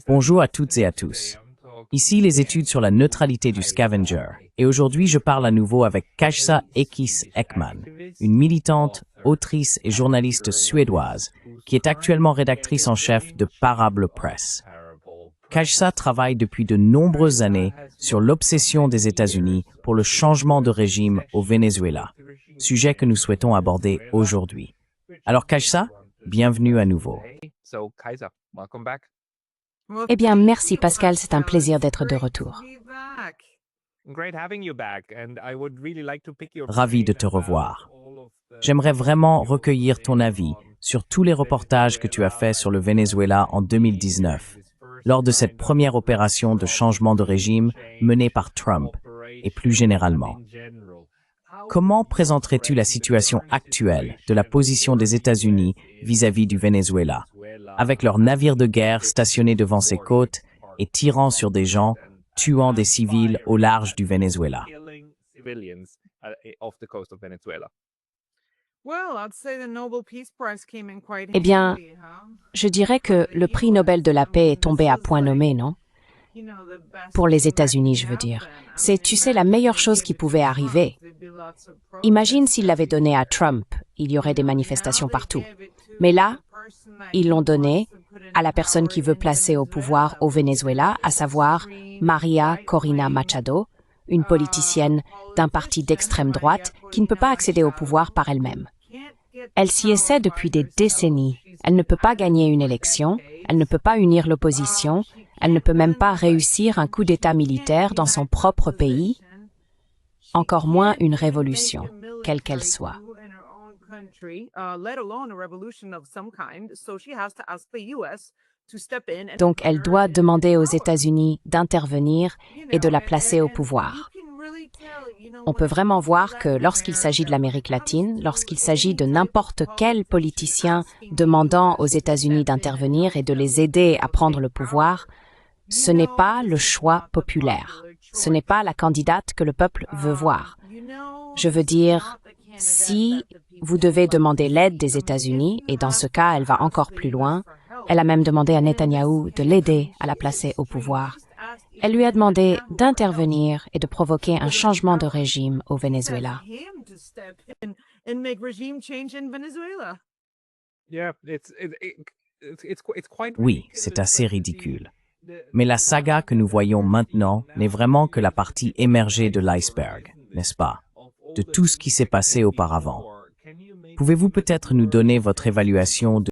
Bonjour à toutes et à tous. Ici les études sur la neutralité du scavenger, et aujourd'hui je parle à nouveau avec Kajsa Ekis Ekman, une militante, autrice et journaliste suédoise qui est actuellement rédactrice en chef de Parable Press. Kajsa travaille depuis de nombreuses années sur l'obsession des États-Unis pour le changement de régime au Venezuela, sujet que nous souhaitons aborder aujourd'hui. Alors Kajsa, bienvenue à nouveau. Eh bien, merci Pascal, c'est un plaisir d'être de retour. Ravi de te revoir. J'aimerais vraiment recueillir ton avis sur tous les reportages que tu as faits sur le Venezuela en 2019, lors de cette première opération de changement de régime menée par Trump, et plus généralement. Comment présenterais-tu la situation actuelle de la position des États-Unis vis-à-vis du Venezuela, avec leurs navires de guerre stationnés devant ses côtes et tirant sur des gens, tuant des civils au large du Venezuela? Eh bien, je dirais que le prix Nobel de la paix est tombé à point nommé, non? Pour les États-Unis, je veux dire. C'est, tu sais, la meilleure chose qui pouvait arriver. Imagine s'ils l'avaient donné à Trump, il y aurait des manifestations partout. Mais là, ils l'ont donné à la personne qui veut placer au pouvoir au Venezuela, à savoir Maria Corina Machado, une politicienne d'un parti d'extrême droite qui ne peut pas accéder au pouvoir par elle-même. Elle s'y essaie depuis des décennies. Elle ne peut pas gagner une élection, elle ne peut pas unir l'opposition, elle ne peut même pas réussir un coup d'État militaire dans son propre pays, encore moins une révolution, quelle qu'elle soit. Donc elle doit demander aux États-Unis d'intervenir et de la placer au pouvoir. On peut vraiment voir que lorsqu'il s'agit de l'Amérique latine, lorsqu'il s'agit de n'importe quel politicien demandant aux États-Unis d'intervenir et de les aider à prendre le pouvoir, ce n'est pas le choix populaire. Ce n'est pas la candidate que le peuple veut voir. Je veux dire, si vous devez demander l'aide des États-Unis, et dans ce cas, elle va encore plus loin, elle a même demandé à Netanyahou de l'aider à la placer au pouvoir. Elle lui a demandé d'intervenir et de provoquer un changement de régime au Venezuela. Oui, c'est assez ridicule. Mais la saga que nous voyons maintenant n'est vraiment que la partie émergée de l'iceberg, n'est-ce pas? De tout ce qui s'est passé auparavant. Pouvez-vous peut-être nous donner votre évaluation de